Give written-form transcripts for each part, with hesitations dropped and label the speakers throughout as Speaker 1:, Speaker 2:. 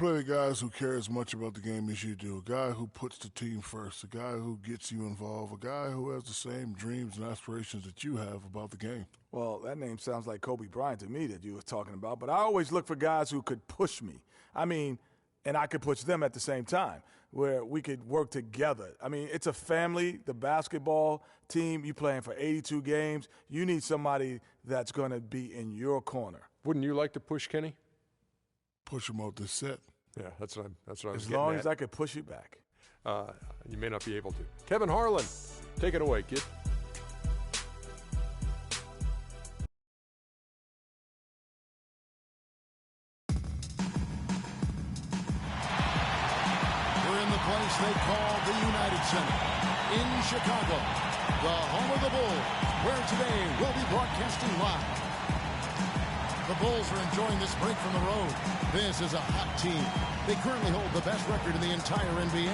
Speaker 1: play the guys who care as much about the game as you do, a guy who puts the team first, a guy who gets you involved, a guy who has the same dreams and aspirations that you have about the game.
Speaker 2: Well, that name sounds like Kobe Bryant to me that you were talking about, but I always look for guys who could push me. I mean, and I could push them at the same time, where we could work together. I mean, it's a family, the basketball team, you playing for 82 games. You need somebody that's going to be in your corner.
Speaker 3: Wouldn't you like to push Kenny?
Speaker 1: Push him off the set.
Speaker 3: Yeah, that's what I was getting
Speaker 2: As long
Speaker 3: at.
Speaker 2: as I could push you back.
Speaker 3: You may not be able to. Kevin Harlan, take it away, kid.
Speaker 4: We're in the place they call the United Center in Chicago, the home of the Bulls, where today we'll be broadcasting live. The Bulls are enjoying this break from the road. This is a hot team. They currently hold the best record in the entire NBA.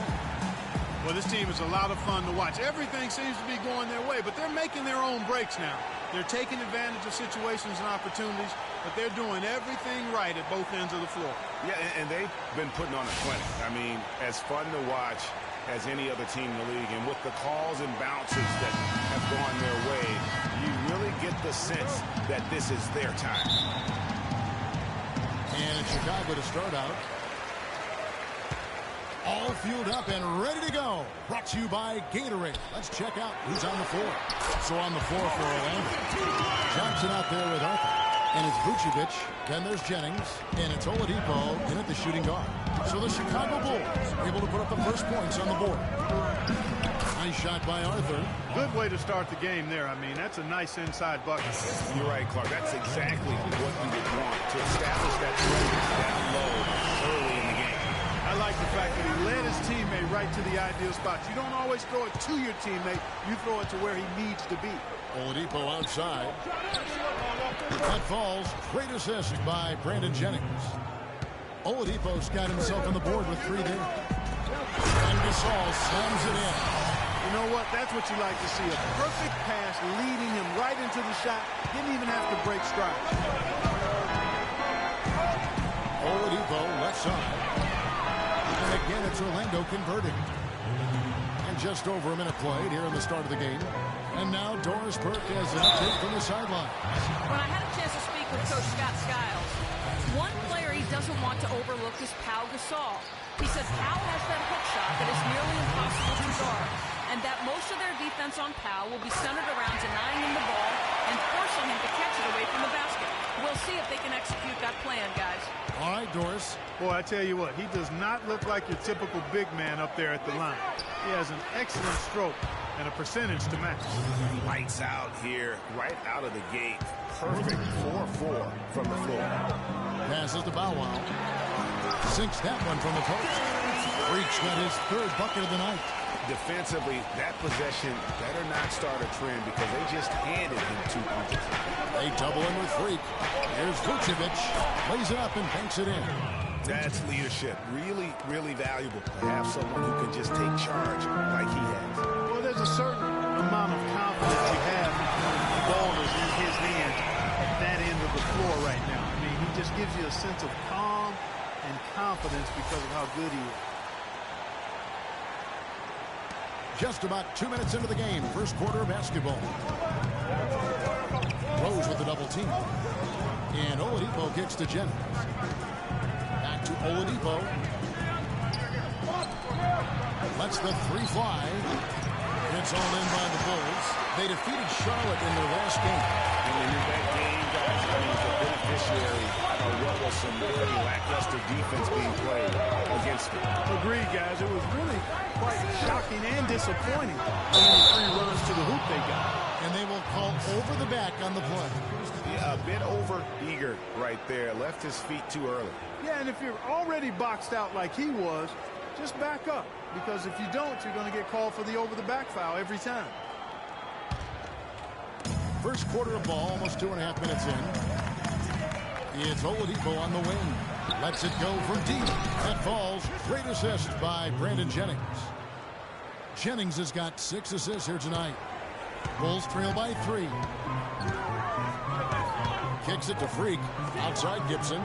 Speaker 5: Well, this team is a lot of fun to watch. Everything seems to be going their way, but they're making their own breaks now. They're taking advantage of situations and opportunities, but they're doing everything right at both ends of the floor.
Speaker 6: Yeah, and they've been putting on a clinic. I mean, as fun to watch as any other team in the league. And with the calls and bounces that have gone their way, you really get the sense that this is their time.
Speaker 4: And Chicago to start out. All fueled up and ready to go. Brought to you by Gatorade. Let's check out who's on the floor. So on the floor for Orlando, Johnson out there with Arthur. And it's Vucevic. Then there's Jennings. And it's Oladipo in at the shooting guard. So the Chicago Bulls able to put up the first points on the board. Nice shot by Arthur.
Speaker 5: Good way to start the game there. I mean, that's a nice inside bucket.
Speaker 6: You're right, Clark. That's exactly what you would want, to establish that presence down low early in the game.
Speaker 5: I like the fact that he led his teammate right to the ideal spot. You don't always throw it to your teammate. You throw it to where he needs to be.
Speaker 4: Oladipo outside. That falls. Great assist by Brandon Jennings. Oladipo's got himself on the board with 3 there. And Gasol slams it in.
Speaker 5: You know what? That's what you like to see. A perfect pass leading him right into the shot. Didn't even have to break stride.
Speaker 4: Oladipo left side. And again, it's Orlando converting. And just over a minute played here in the start of the game. And now Doris Burke has an update from the sideline.
Speaker 7: When I had a chance to speak with Coach Scott Skiles, one player he doesn't want to overlook is Pau Gasol. He says Pau has that hook shot that is nearly impossible to guard, and that most of their defense on Pau will be centered around denying him the ball and forcing him to catch it away from the basket. We'll see if they can execute that plan, guys.
Speaker 4: All right, Doris.
Speaker 5: Boy, I tell you what, he does not look like your typical big man up there at the line. He has an excellent stroke and a percentage to match.
Speaker 6: Lights out here, right out of the gate. Perfect 4-4 from the floor.
Speaker 4: Passes to Bow Wow. Sinks that one from the post. Freak's got his 3rd bucket of the night.
Speaker 6: Defensively, that possession better not start a trend because they just handed him 2 punches.
Speaker 4: They double in with Freak. Here's Vucevic. Lays it up and banks it in.
Speaker 6: That's leadership. Really, really valuable to have someone who can just take charge like he has.
Speaker 5: Well, there's a certain amount of confidence you have when the ball is in his hand at that end of the floor right now. I mean, he just gives you a sense of calm and confidence because of how good he is.
Speaker 4: Just about 2 minutes into the game, first quarter of basketball. Rose with the double team. And Oladipo kicks to Jennings. Back to Oladipo. Lets the 3 fly. It's all in by the Bulls. They defeated Charlotte in their last game.
Speaker 6: And in that game, guys, I mean, the beneficiary of what was some very lackluster defense being played against them.
Speaker 5: Agreed, guys. It was really quite shocking and disappointing how many 3 runs to the hoop they got.
Speaker 4: And they will call over the back on the play.
Speaker 6: Yeah, a bit over-eager right there. Left his feet too early.
Speaker 5: Yeah, and if you're already boxed out like he was, just back up. Because if you don't, you're going to get called for the over-the-back foul every time.
Speaker 4: First quarter of ball, almost 2.5 minutes in. It's Oladipo on the wing. Lets it go from deep. That falls. Great assist by Brandon Jennings. Jennings has got 6 assists here tonight. Bulls trail by 3. Kicks it to Freak. Outside Gibson.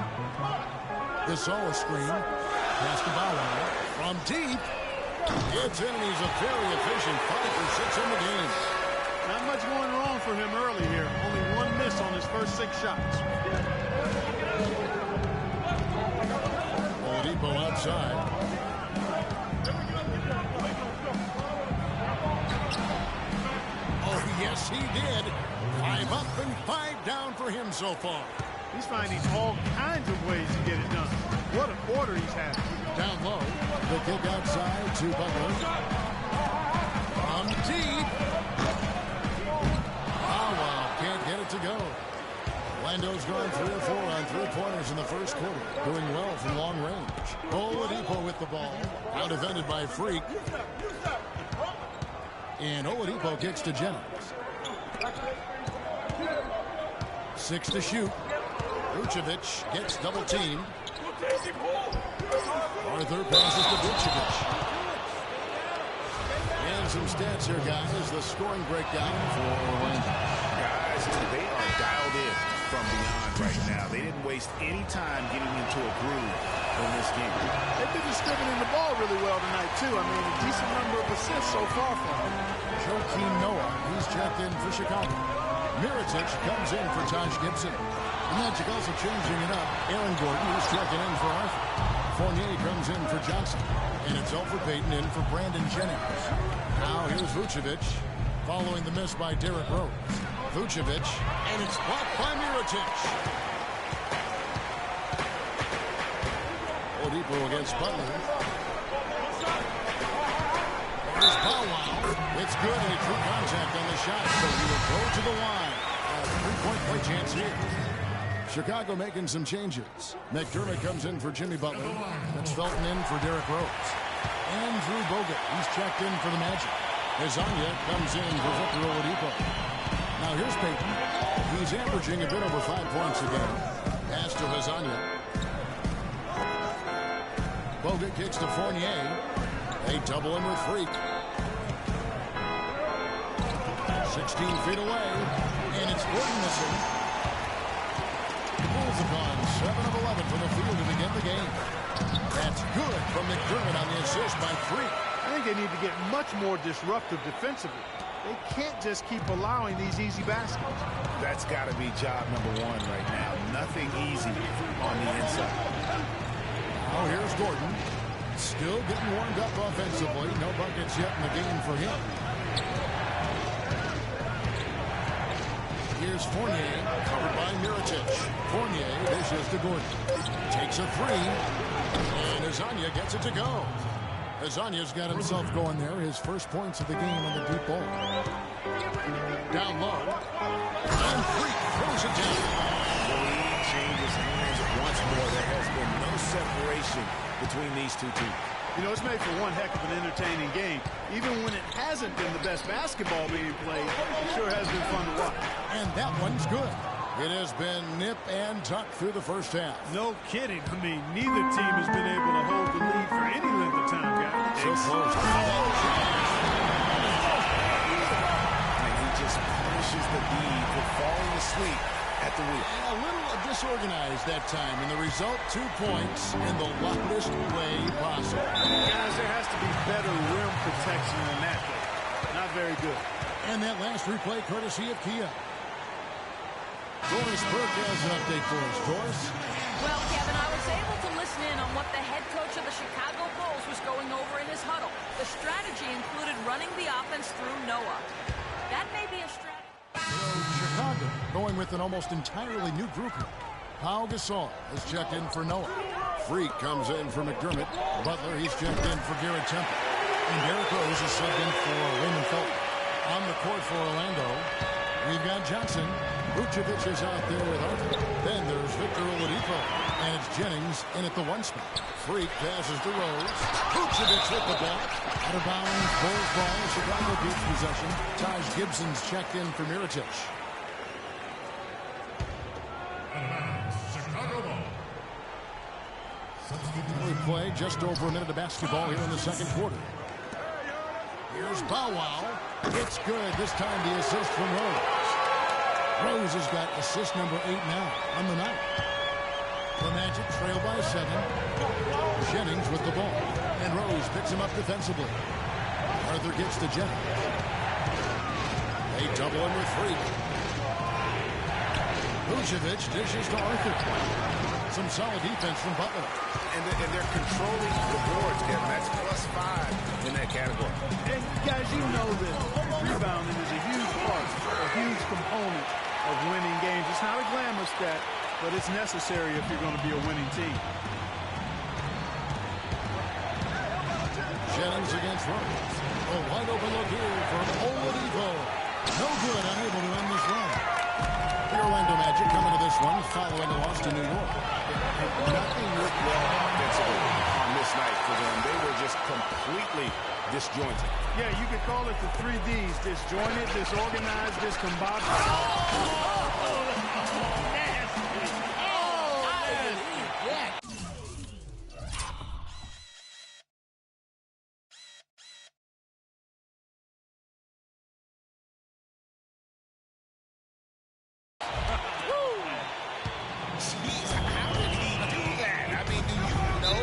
Speaker 4: Gasol a screen. Pass to Bow Wow. From deep. It's in, and he's a very efficient 5 for 6 in the game.
Speaker 5: Not much going wrong for him early here. Only one miss on his first 6 shots.
Speaker 4: Oladipo outside. Oh, yes, he did. 5 up and 5 down for him so far.
Speaker 5: He's finding all kinds of ways to get it done. What a quarter he's having.
Speaker 4: Down low. The kick outside to Butler. From deep. Wow, can't get it to go. Orlando's gone 3 or 4 on 3-pointers in the first quarter. Doing well from long range. Oladipo with the ball. Now defended by Freak. And Oladipo kicks to Jennings. 6 to shoot. Vucevic gets double-teamed. Arthur passes to Vucevic. And some stats here, guys. The scoring breakdown for Orlando.
Speaker 6: Guys, they are dialed in from beyond right now. They didn't waste any time getting into a groove in this game.
Speaker 5: They've been distributing the ball really well tonight, too. I mean, a decent number of assists so far for them.
Speaker 4: Joakim Noah, he's checked in for Chicago. Mirotic comes in for Taj Gibson. And Magic also changing it up. Aaron Gordon, who's checking in for Arthur. Fournier comes in for Johnson. And it's Elfrid Payton in for Brandon Jennings. Now here's Vucevic, following the miss by Derrick Rose. Vucevic, and it's blocked by Mirotic. Oladipo against Butler. There's Bow Wow. It's good, and he drew contact on the shot, so he will go to the line. A 3-point play chance here. Chicago making some changes. McDermott comes in for Jimmy Butler. That's Felton in for Derrick Rose. Andrew Bogut, he's checked in for the Magic. Hezonja comes in for Victor Oladipo. Now here's Payton. He's averaging a bit over 5 points a game. Pass to Hezonja. Bogut kicks to Fournier. They double him with Freak. 16 feet away. And it's Gordon missing. Pulls upon 7 of 11 from the field to begin the game. That's good from McDermott on the assist by Freak.
Speaker 5: I think they need to get much more disruptive defensively. They can't just keep allowing these easy baskets.
Speaker 6: That's got to be job number 1 right now. Nothing easy on the inside.
Speaker 4: Oh, here's Gordon. Still getting warmed up offensively. No buckets yet in the game for him. Here's Fournier, covered by Mirotic. Fournier dishes to Gordon. Takes a 3. And Hezonja gets it to go. Hezonja's got himself going there. His first points of the game on the deep ball. Down low. And Freak throws it down.
Speaker 6: The lead changes hands once more. There has been no separation between these two teams.
Speaker 5: You know, it's made for one heck of an entertaining game. Even when it hasn't been the best basketball being played, it sure has been fun to watch.
Speaker 4: And that one's good. It has been nip and tuck through the first half.
Speaker 5: No kidding. I mean, neither team has been able to hold the lead for any length of time, guys.
Speaker 4: So close.
Speaker 6: And he just punishes the lead for falling asleep at the wheel.
Speaker 4: A little disorganized that time, and the result 2 points in the loudest way possible.
Speaker 5: Guys, there has to be better rim protection than that. Not very good.
Speaker 4: And that last replay courtesy of Kia. Doris Burke has an update for us. Doris?
Speaker 7: Well, Kevin, I was able to listen in on what the head coach of the Chicago Bulls was going over in his huddle. The strategy included running the offense through Noah. That may be a strategy.
Speaker 4: Chicago going with an almost entirely new group here. Pau Gasol has checked in for Noah. Freak comes in for McDermott. Butler, he's checked in for Garrett Temple. And Derrick Rose is subbed in for Raymond Felton. On the court for Orlando, we've got Johnson. Vucevic is out there with Arthur. Then there's Victor Oladipo. And it's Jennings in at the 1 spot. Freak passes to Rose. Vucevic with the ball. Out of bounds, Bulls ball. Chicago keeps possession. Taj Gibson's checked in for Mirotic. We play just over a minute of basketball here in the second quarter. Here's Bow Wow. It's good. This time the assist from Rose. Rose has got assist number 8 now on the night. The Magic Magic trail by 7. Jennings with the ball. And Rose picks him up defensively. Arthur gets to Jennings. They double him with 3. Vucevic dishes to Arthur. Some solid defense from Butler.
Speaker 6: And they're controlling the boards, Kevin. That's +5 in that category.
Speaker 5: And guys, you know that rebounding is a huge part, a huge component of winning games. It's not a glamour stat, but it's necessary if you're going to be a winning team.
Speaker 4: Jennings against Rose. A wide open look here from Oladipo. No good, unable to end this run. The Orlando Magic coming to this one following a loss to New York.
Speaker 6: Nothing looked well offensively on this night for them. They were just completely disjointed.
Speaker 5: Yeah, you could call it the 3 Ds: disjointed, disorganized, discombobulated.
Speaker 6: Jeez, how did he do that? I mean, do you know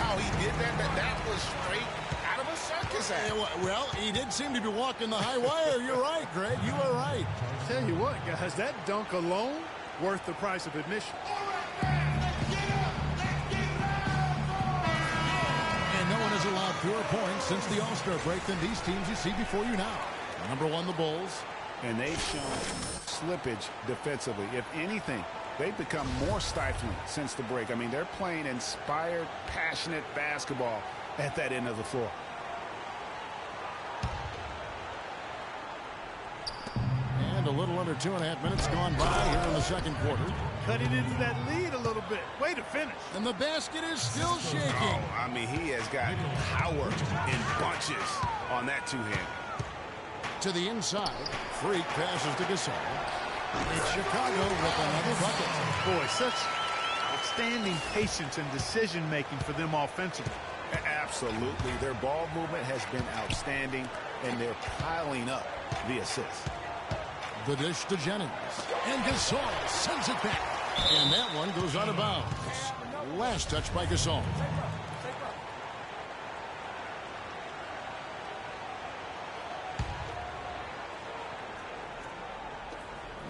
Speaker 6: how he did that? That was straight out of a circus act.
Speaker 4: Well, he did seem to be walking the high wire. You're right, Greg. You are right.
Speaker 5: Tell you what, guys, that dunk alone worth the price of admission.
Speaker 4: And no one has allowed fewer points since the All-Star break than these teams you see before you now. Number 1, the Bulls.
Speaker 6: And they've shown slippage defensively. If anything, they've become more stifling since the break. I mean, they're playing inspired, passionate basketball at that end of the floor.
Speaker 4: And a little under 2.5 minutes gone by here in the second quarter.
Speaker 5: Cutting into that lead a little bit. Way to finish.
Speaker 4: And the basket is still shaking.
Speaker 6: Oh, I mean, he has got power in bunches on that two-hand.
Speaker 4: To the inside. Freak passes to Gasol. It's Chicago with another bucket.
Speaker 5: Boy, such outstanding patience and decision-making for them offensively.
Speaker 6: Absolutely. Their ball movement has been outstanding, and they're piling up the assists.
Speaker 4: The dish to Jennings. And Gasol sends it back. And that one goes out of bounds. Last touch by Gasol.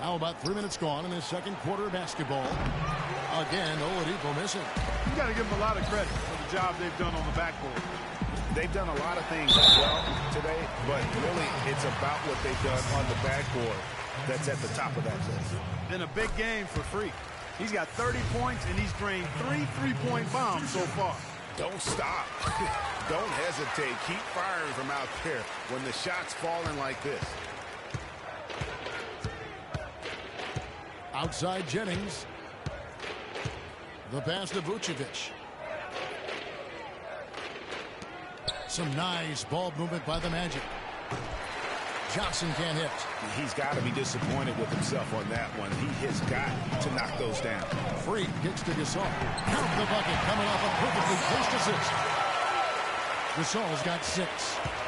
Speaker 4: Now about 3 minutes gone in this second quarter of basketball. Again, Oladipo missing.
Speaker 5: You got to give them a lot of credit for the job they've done on the backboard.
Speaker 6: They've done a lot of things well today, but really it's about what they've done on the backboard that's at the top of that list.
Speaker 5: Been a big game for Freak. He's got 30 points, and he's drained 3 3-point bombs so far.
Speaker 6: Don't stop. Don't hesitate. Keep firing from out there when the shot's falling like this.
Speaker 4: Outside Jennings. The pass to Vucevic. Some nice ball movement by the Magic. Johnson can't hit.
Speaker 6: He's got to be disappointed with himself on that one. He has got to knock those down.
Speaker 4: Freak kicks to Gasol. Count the bucket coming off a perfectly placed assist. Gasol's got 6.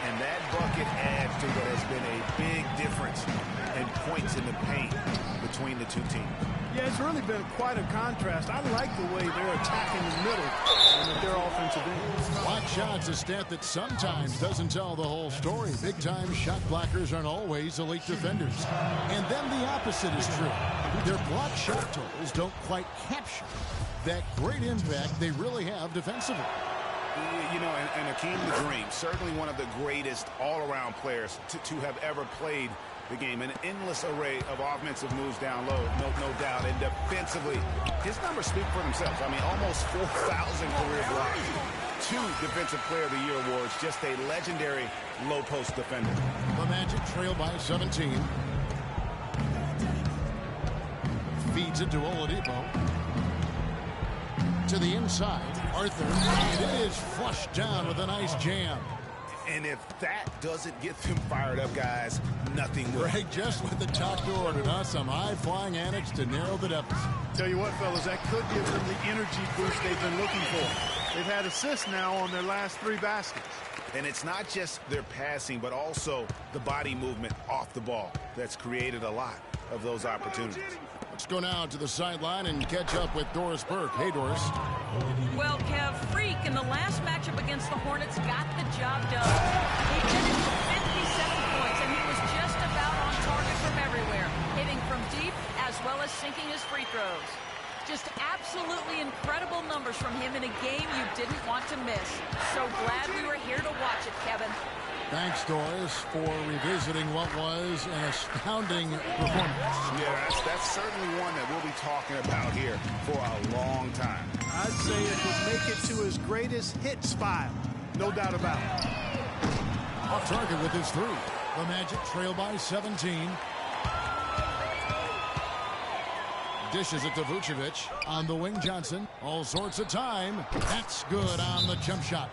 Speaker 6: And that bucket adds to what has been a big difference in points in the paint between the two teams.
Speaker 5: Yeah, it's really been quite a contrast. I like the way they're attacking the middle and at their offensive end.
Speaker 4: Block shots, a stat that sometimes doesn't tell the whole story. Big-time shot blockers aren't always elite defenders. And then the opposite is true. Their block shot totals don't quite capture that great impact they really have defensively.
Speaker 6: You know, and Akeem the Dream, certainly one of the greatest all-around players to have ever played the game. An endless array of offensive moves down low, no doubt. And defensively, his numbers speak for themselves. I mean, almost 4,000 career blocks. 2 Defensive Player of the Year awards. Just a legendary low-post defender.
Speaker 4: The Magic trail by 17. Feeds it to Oladipo. To the inside, Arthur. And it is flushed down with a nice jam.
Speaker 6: And if that doesn't get them fired up, guys, nothing will.
Speaker 4: Greg, just what the doctor ordered, huh? Some high-flying antics to narrow the deficit.
Speaker 5: Tell you what, fellas, that could give them the energy boost they've been looking for. They've had assists now on their last 3 baskets.
Speaker 6: And it's not just their passing, but also the body movement off the ball that's created a lot of those opportunities.
Speaker 4: Let's go now to the sideline and catch up with Doris Burke. Hey, Doris.
Speaker 7: Well, Kev, Freak in the last matchup against the Hornets got the job done. He finished with 57 points, and he was just about on target from everywhere, hitting from deep as well as sinking his free throws. Just absolutely incredible numbers from him in a game you didn't want to miss. So glad we were here to watch it, Kevin.
Speaker 4: Thanks, Doris, for revisiting what was an astounding performance.
Speaker 6: Yeah, that's certainly one that we'll be talking about here for a long time.
Speaker 5: I'd say it would make it to his greatest hits file. No doubt about it.
Speaker 4: Off target with his three. The Magic trail by 17. Dishes it to Vucevic. On the wing, Johnson. All sorts of time. That's good on the jump shot.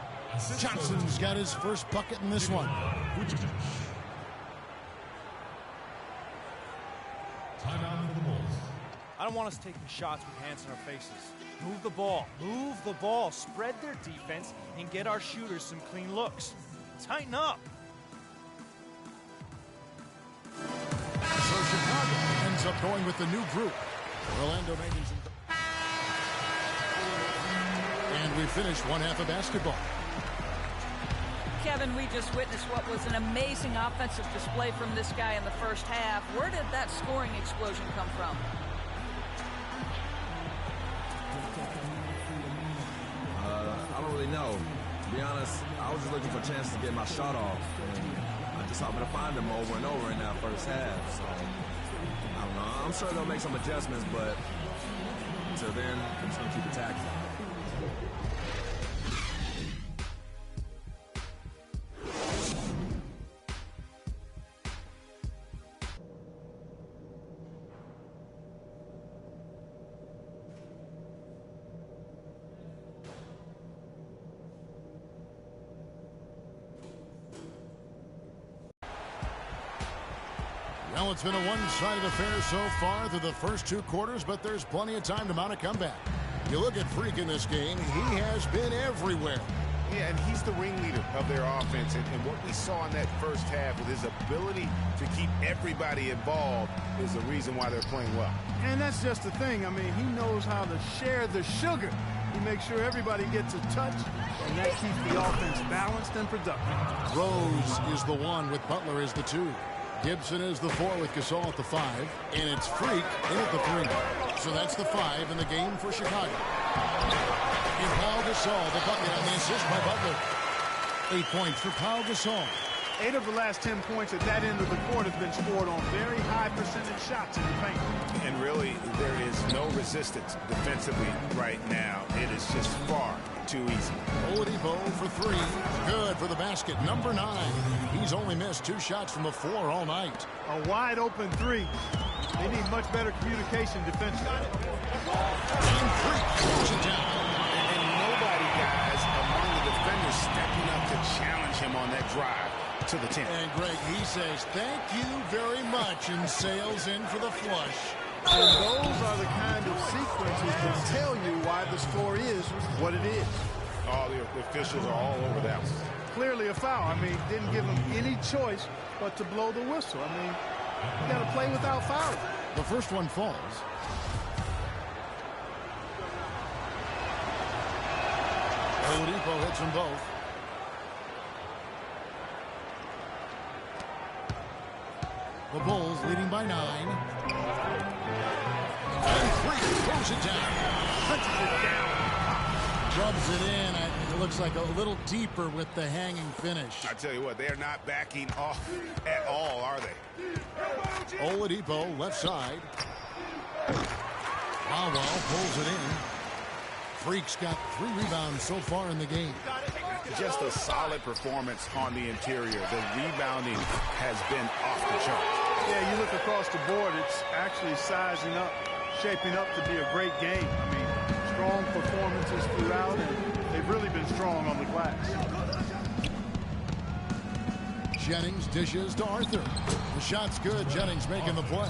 Speaker 4: Johnson's got his first bucket in this one.
Speaker 8: I don't want us taking shots with hands in our faces. Move the ball. Move the ball. Spread their defense and get our shooters some clean looks. Tighten up.
Speaker 4: So Chicago ends up going with the new group. Orlando making some... And we finish one half of basketball.
Speaker 7: Kevin, we just witnessed what was an amazing offensive display from this guy in the first half. Where did that scoring explosion come from?
Speaker 9: I don't really know. To be honest, I was just looking for a chance to get my shot off. And I just happened to find him over and over in that first half. So, I don't know. I'm sure they'll make some adjustments, but until then, I'm just going to keep attacking.
Speaker 4: Well, it's been a one-sided affair so far through the first two quarters, but there's plenty of time to mount a comeback. You look at Freak in this game, he has been everywhere.
Speaker 6: Yeah, and he's the ringleader of their offense. And what we saw in that first half with his ability to keep everybody involved is the reason why they're playing well.
Speaker 5: And that's just the thing. I mean, he knows how to share the sugar. He makes sure everybody gets a touch, and that keeps the offense balanced and productive.
Speaker 4: Rose is the one with Butler as the two. Gibson is the 4 with Gasol at the 5, and it's Freak in at the 3. So that's the 5 in the game for Chicago. And Pau Gasol, the bucket on the assist by Butler. 8 points for Pau Gasol.
Speaker 5: 8 of the last 10 points at that end of the court have been scored on very high percentage shots in the paint.
Speaker 6: And really, there is no resistance defensively right now. It is just far too easy.
Speaker 4: Oladipo for 3. Good for the basket. Number 9. He's only missed 2 shots from the floor all night.
Speaker 5: A wide open 3. They need much better communication defensively.
Speaker 4: And Freak throws it down.
Speaker 6: And nobody, guys, among the defenders stepping up to challenge him on that drive to the 10.
Speaker 4: And Greg, he says, thank you very much, and sails in for the flush.
Speaker 5: And those are the kind of sequences that tell you why the score is what it is.
Speaker 6: All the officials are all over that one.
Speaker 5: Clearly a foul. I mean, didn't give him any choice but to blow the whistle. I mean, you got to play without fouling.
Speaker 4: The first one falls. Oladipo hits them both. The Bulls leading by 9. And Freak throws it down.
Speaker 5: Punches it down.
Speaker 4: Rubs it in. It looks like a little deeper with the hanging finish.
Speaker 6: I tell you what, they are not backing off at all, are they?
Speaker 4: Oladipo, left side. Powell pulls it in. Freak's got 3 rebounds so far in the game.
Speaker 6: Just a solid performance on the interior. The rebounding has been off the charts.
Speaker 5: Yeah, you look across the board, it's actually sizing up, shaping up to be a great game. I mean, strong performances throughout, and they've really been strong on the glass.
Speaker 4: Jennings dishes to Arthur. The shot's good. Jennings making the play.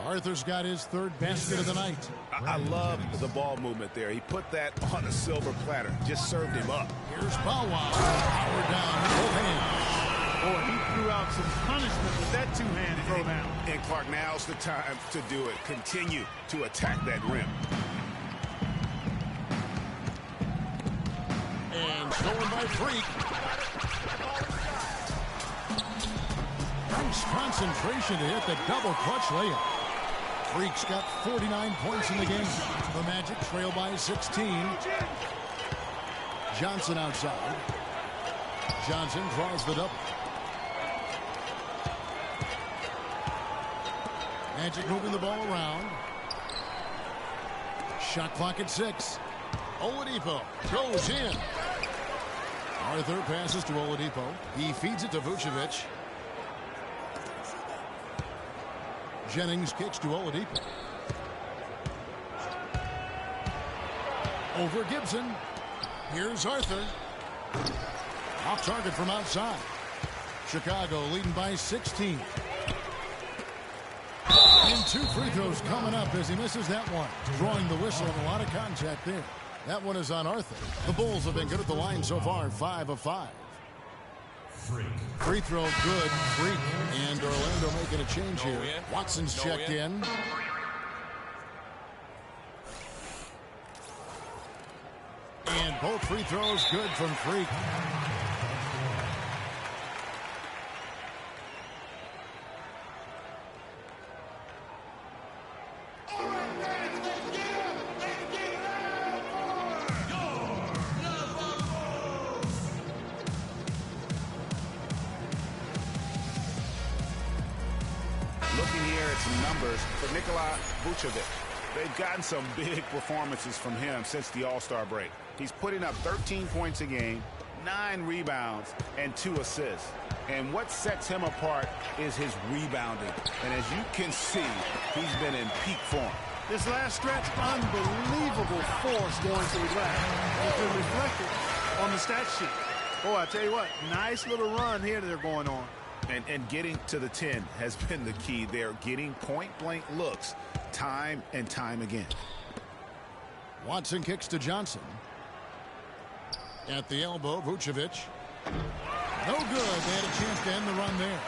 Speaker 4: Arthur's got his 3rd basket of the night.
Speaker 6: I love the ball movement there. He put that on a silver platter. Just served him up.
Speaker 4: Here's Powell. Power down with both hands.
Speaker 5: Boy, he threw out some punishment with that two-hand throwdown.
Speaker 6: And Clark, now's the time to do it. Continue to attack that rim.
Speaker 4: And stolen by Freak. Nice concentration to hit the double clutch layup. Freak's got 49 points in the game. The Magic trail by 16. Johnson outside. Johnson draws the double. Magic moving the ball around. Shot clock at 6. Oladipo goes in. Arthur passes to Oladipo. He feeds it to Vucevic. Jennings kicks to Oladipo. Over Gibson. Here's Arthur. Off target from outside. Chicago leading by 16. And 2 free throws coming up as he misses that one. Drawing the whistle and a lot of contact there. That one is on Arthur. The Bulls have been good at the line so far, 5 of 5. Free throw good, Freak. And Orlando making a change here. Watson's checked in. And both free throws good from Freak.
Speaker 6: Looking here at some numbers for Nikola Vucevic. They've gotten some big performances from him since the All-Star break. He's putting up 13 points a game, 9 rebounds, and 2 assists. And what sets him apart is his rebounding. And as you can see, he's been in peak form.
Speaker 5: This last stretch, unbelievable force going to the glass. It's been reflected on the stat sheet. Boy, I tell you what, nice little run here that they're going on.
Speaker 6: And getting to the 10 has been the key. They're getting point-blank looks time and time again.
Speaker 4: Watson kicks to Johnson. At the elbow, Vucevic. No good. They had a chance to end the run there.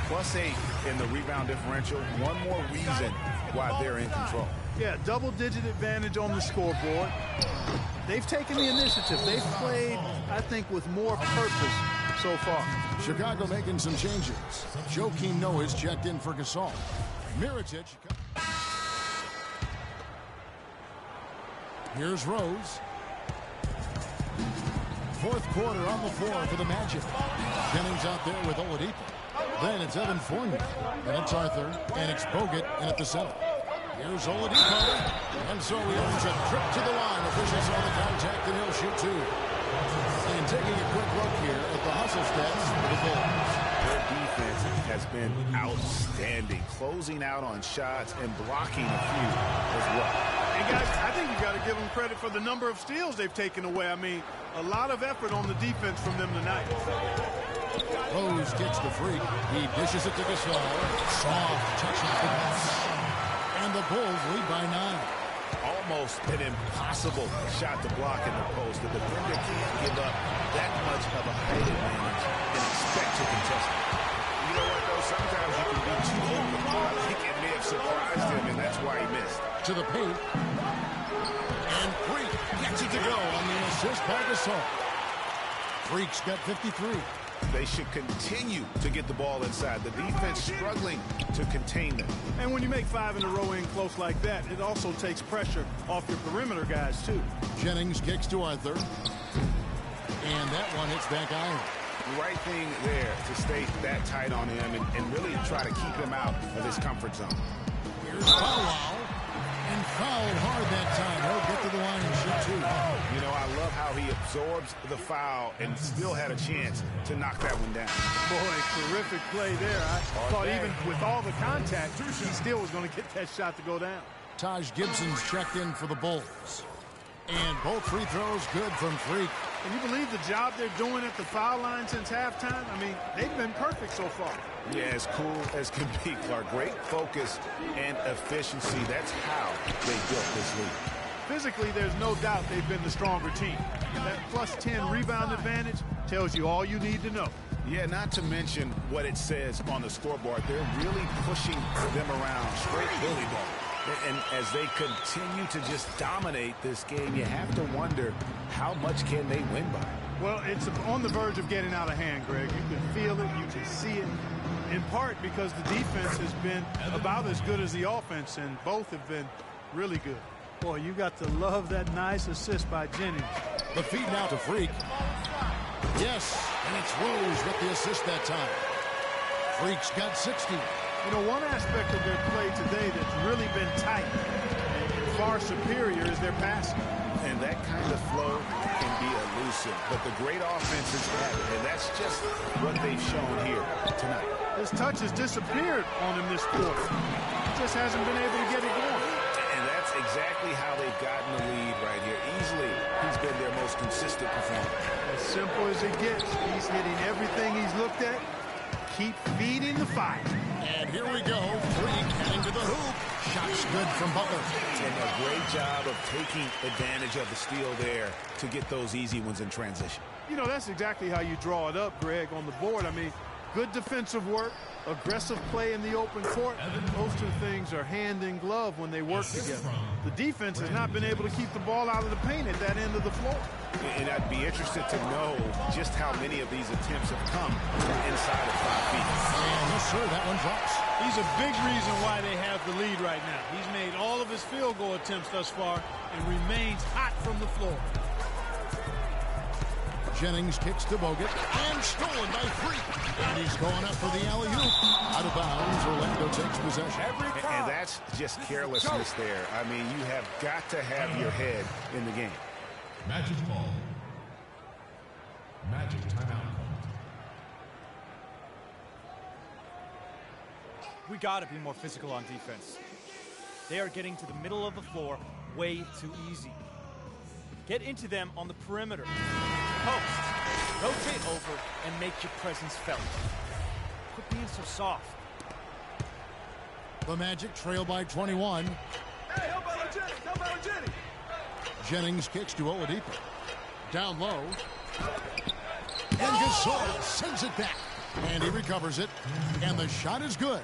Speaker 6: +8 in the rebound differential. One more reason why they're in control.
Speaker 5: Yeah, double-digit advantage on the scoreboard. They've taken the initiative. They've played, I think, with more purpose so far.
Speaker 4: Chicago making some changes. Joakim Noah is checked in for Gasol. Mirotic. Here's Rose. Fourth quarter on the floor for the Magic. Jennings out there with Oladipo. Then it's Evan Fournier. Then it's Arthur. And it's Bogut in at the center. Here's Oladipo. And so he earns a trip to the line. Officials saw the contact and he'll shoot 2. And taking a quick look here at the hustle stats for the Bulls.
Speaker 6: Their defense has been outstanding, closing out on shots and blocking a few as well.
Speaker 5: And guys, I think you got to give them credit for the number of steals they've taken away. I mean, a lot of effort on the defense from them tonight.
Speaker 4: Rose kicks the Freak. He dishes it to Gasol. Soft touches the pass. And the Bulls lead by 9.
Speaker 6: Almost an impossible shot to block in the post. The defender can't give up that much of a height advantage and expect to contest it. You know what, though? Sometimes you can be too open. I think it may have surprised him, and that's why he missed.
Speaker 4: To the paint. And Freak gets it to go on the assist by Gasol. Freak's got 53.
Speaker 6: They should continue to get the ball inside. The defense struggling to contain them.
Speaker 5: And when you make 5 in a row in close like that, it also takes pressure off your perimeter guys, too.
Speaker 4: Jennings kicks to Arthur. And that one hits back iron.
Speaker 6: The right thing there to stay that tight on him and really try to keep him out of his comfort zone.
Speaker 4: Here's Powell. And fouled hard that time. He'll get to the line and shoot 2.
Speaker 6: You know, I love how he absorbs the foul and still had a chance to knock that one down.
Speaker 5: Boy, terrific play there. I thought even with all the contact, he still was going to get that shot to go down.
Speaker 4: Taj Gibson's checked in for the Bulls. And both free throws good from Freak.
Speaker 5: Can you believe the job they're doing at the foul line since halftime? I mean, they've been perfect so far.
Speaker 6: Yeah, as cool as can be, Clark. Great focus and efficiency. That's how they built this lead.
Speaker 5: physically, there's no doubt they've been the stronger team. That plus 10 rebound advantage tells you all you need to know.
Speaker 6: Yeah, not to mention what it says on the scoreboard. They're really pushing them around, straight bully ball. And as they continue to just dominate this game, you have to wonder how much can they win by.
Speaker 5: Well, it's on the verge of getting out of hand, Greg. You can feel it, you can see it, in part because the defense has been about as good as the offense, and both have been really good. Boy, you got to love that nice assist by Jennings.
Speaker 4: The feed now to Freak. Yes, and it's Rose with the assist that time. Freak's got 60.
Speaker 5: You know, one aspect of their play today that's really been tight and far superior is their passing.
Speaker 6: And that kind of flow can be elusive, but the great offenses have it, and that's just what they've shown here tonight.
Speaker 5: His touch has disappeared on him this quarter. He just hasn't been able to get it going.
Speaker 6: And that's exactly how they've gotten the lead right here. Easily, he's been their most consistent performer.
Speaker 5: As simple as it gets. He's hitting everything he's looked at. Keep feeding the fire.
Speaker 4: And here we go. Freak heading to the hoop. Shots good from Butler.
Speaker 6: And a great job of taking advantage of the steal there to get those easy ones in transition.
Speaker 5: You know, that's exactly how you draw it up, Greg, on the board. I mean, good defensive work, aggressive play in the open court. Those two things are hand in glove when they work together. The defense has not been able to keep the ball out of the paint at that end of the floor.
Speaker 6: And I'd be interested to know just how many of these attempts have come from inside of 5 feet.
Speaker 4: And yes, sir, that one drops.
Speaker 5: He's a big reason why they have the lead right now. He's made all of his field goal attempts thus far and remains hot from the floor.
Speaker 4: Jennings kicks to Bogut and stolen by Freak. And he's going up for the alley-oop. Out of bounds, Orlando takes possession.
Speaker 6: And that's just carelessness there. I mean, you have got to have your head in the game.
Speaker 10: Magic ball. Magic timeout.
Speaker 8: We got to be more physical on defense. They are getting to the middle of the floor way too easy. Get into them on the perimeter. Post. Rotate over and make your presence felt. Quit being so soft.
Speaker 4: The Magic trail by 21.
Speaker 9: Hey, how about Jennings? How about Jennings?
Speaker 4: Jennings kicks to Oladipo. Down low. And Gasol sends it back. And he recovers it. And the shot is good.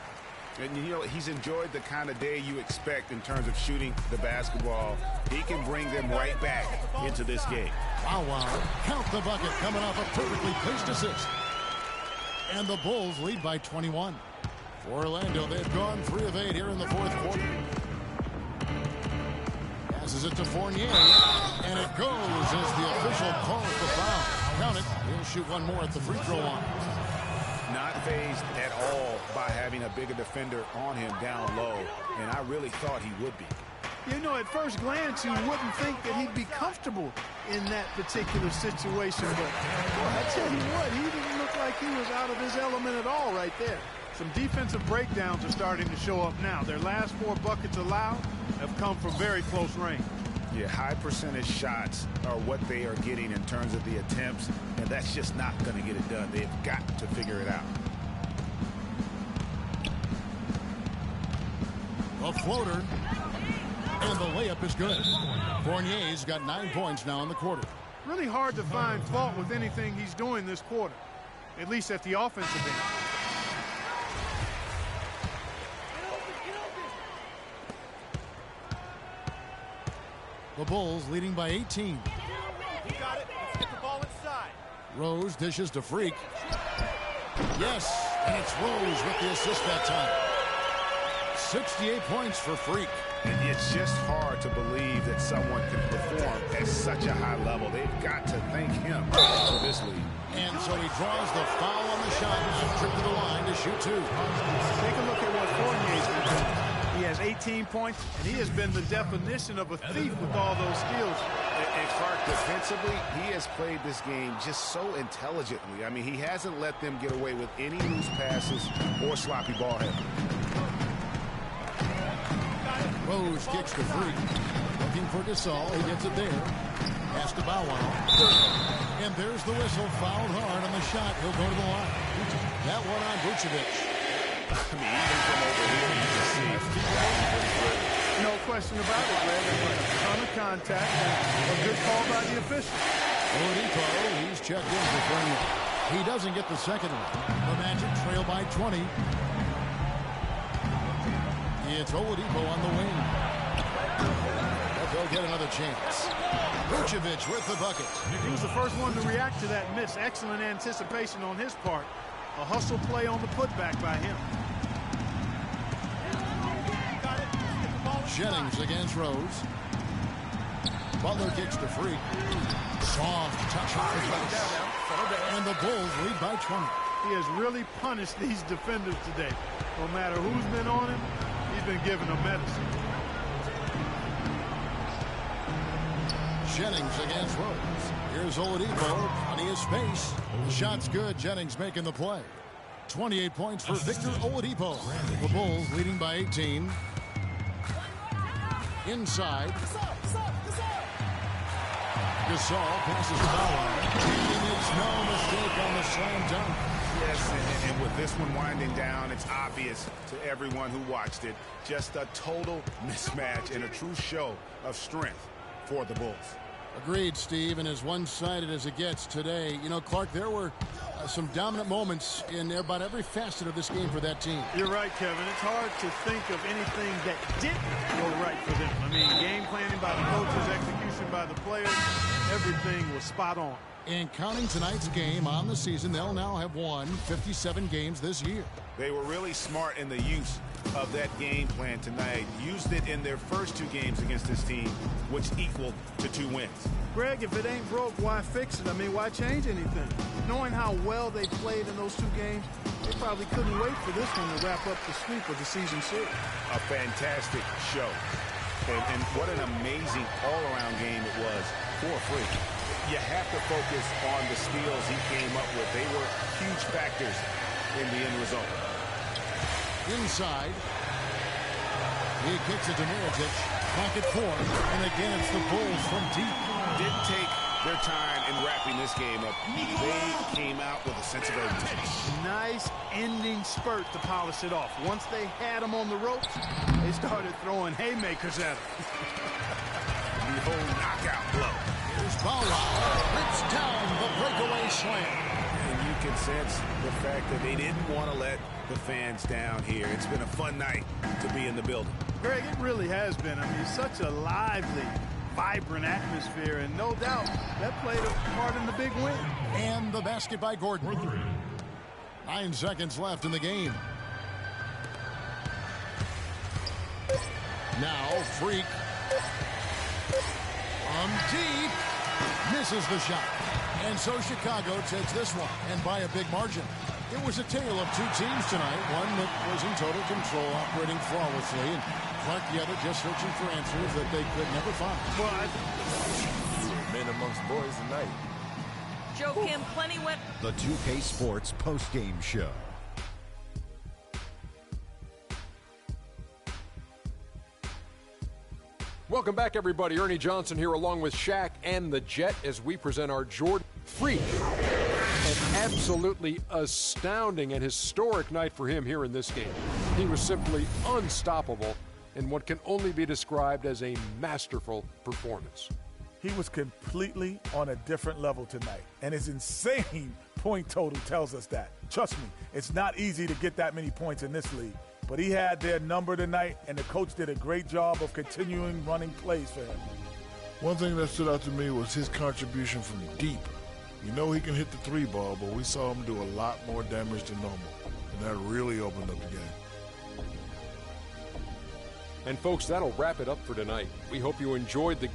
Speaker 6: And, you know, he's enjoyed the kind of day you expect in terms of shooting the basketball. He can bring them right back into this game.
Speaker 4: Wow. Count the bucket coming off a perfectly placed assist. And the Bulls lead by 21. For Orlando, they've gone 3 of 8 here in the fourth quarter. Passes it to Fournier. And it goes as the official calls the foul. Count it. He'll shoot one more at the free throw line.
Speaker 6: Not fazed at all by having a bigger defender on him down low, and I really thought he would be.
Speaker 5: You know, at first glance, you wouldn't think that he'd be comfortable in that particular situation, but boy, I tell you what, he didn't look like he was out of his element at all right there. Some defensive breakdowns are starting to show up now. Their last 4 buckets allowed have come from very close range.
Speaker 6: Yeah, high percentage shots are what they are getting in terms of the attempts, and that's just not going to get it done. They've got to figure it out.
Speaker 4: A floater. And the layup is good. Fournier's got 9 points now in the quarter.
Speaker 5: Really hard to find fault with anything he's doing this quarter, at least at the offensive end.
Speaker 4: The Bulls leading by 18.
Speaker 8: You got it. Let's get the ball inside.
Speaker 4: Rose dishes to Freak. Yes, and it's Rose with the assist that time. 68 points for Freak.
Speaker 6: And it's just hard to believe that someone can perform at such a high level. They've got to thank him for this lead.
Speaker 4: And so he draws the foul on the shot and trip to the line to shoot 2.
Speaker 5: Take a look at what Fournier's been doing. He has 18 points, and he has been the definition of a thief with all those skills.
Speaker 6: And Clark, defensively, he has played this game just so intelligently. I mean, he hasn't let them get away with any loose passes or sloppy ball handling.
Speaker 4: Rose kicks to Freak. Looking for Gasol. He gets it there. Pass to Bow Wow. And there's the whistle. Fouled hard on the shot. He'll go to the line. That one on Vucevic.
Speaker 6: I mean, even from over here, you can see that was
Speaker 5: No question about it, Greg. A ton of contact and a good call by the official.
Speaker 4: Oladipo, he's checked in for 20. He doesn't get the second one. The Magic trail by 20. It's Oladipo on the wing. But they'll get another chance. Vucevic with the bucket.
Speaker 5: He was the first one to react to that miss. Excellent anticipation on his part. A hustle play on the putback by him.
Speaker 4: Jennings against Rose. Butler kicks to Freak. Soft touch off the glass. And the Bulls lead by 20.
Speaker 5: He has really punished these defenders today. No matter who's been on him, he's been giving them medicine.
Speaker 4: Jennings against Rose. Here's Oladipo. Plenty of space. The shot's good. Jennings making the play. 28 points for Victor Oladipo. The Bulls leading by 18. Inside. Gasol passes the ball line. He makes no mistake on the slam dunk.
Speaker 6: Yes, and with this one winding down, it's obvious to everyone who watched it. Just a total mismatch and a true show of strength for the Bulls.
Speaker 4: Agreed, Steve, and as one-sided as it gets today. You know, Clark, there were some dominant moments in about every facet of this game for that team.
Speaker 5: You're right, Kevin. It's hard to think of anything that didn't go right for them. I mean, game planning by the coaches, execution by the players, everything was spot on.
Speaker 4: And counting tonight's game on the season, they'll now have won 57 games this year.
Speaker 6: They were really smart in the use of that game plan tonight. Used it in their first 2 games against this team, which equaled to 2 wins.
Speaker 5: Greg, if it ain't broke, why fix it? I mean, why change anything? Knowing how well they played in those 2 games, they probably couldn't wait for this one to wrap up the sweep of the season series.
Speaker 6: A fantastic show. And what an amazing all-around game it was for Freak. You have to focus on the steals he came up with. They were huge factors in the end result.
Speaker 4: Inside. He kicks it to Mirotic. Pocket 4. And again, it's the Bulls from deep.
Speaker 6: Didn't take their time in wrapping this game up. They came out with a sense of urgency.
Speaker 5: Nice ending spurt to polish it off. Once they had him on the ropes, they started throwing haymakers at him.
Speaker 6: The whole knockout blow.
Speaker 4: Here's Bauer. Rips down the breakaway slam.
Speaker 6: And you can sense the fact that they didn't want to let the fans down here. It's been a fun night to be in the building.
Speaker 5: Greg, it really has been. I mean, such a lively, vibrant atmosphere, and no doubt that played a part in the big win.
Speaker 4: And the basket by Gordon. 9 seconds left in the game. Now, Freak. From deep. Misses the shot. And so Chicago takes this one, and by a big margin. It was a tale of 2 teams tonight. One that was in total control, operating flawlessly, and Clark the other just searching for answers that they could never find.
Speaker 5: Well, I think
Speaker 9: Men amongst boys tonight.
Speaker 7: Joe Kim, plenty went.
Speaker 11: The 2K Sports postgame show.
Speaker 3: Welcome back, everybody. Ernie Johnson here along with Shaq and the Jet as we present our Jordan Freak. An absolutely astounding and historic night for him here in this game. He was simply unstoppable in what can only be described as a masterful performance.
Speaker 2: He was completely on a different level tonight, and his insane point total tells us that. Trust me, it's not easy to get that many points in this league. But he had their number tonight, and the coach did a great job of continuing running plays for him.
Speaker 1: One thing that stood out to me was his contribution from deep. You know he can hit the 3 ball, but we saw him do a lot more damage than normal. And that really opened up the game.
Speaker 3: And folks, that'll wrap it up for tonight. We hope you enjoyed the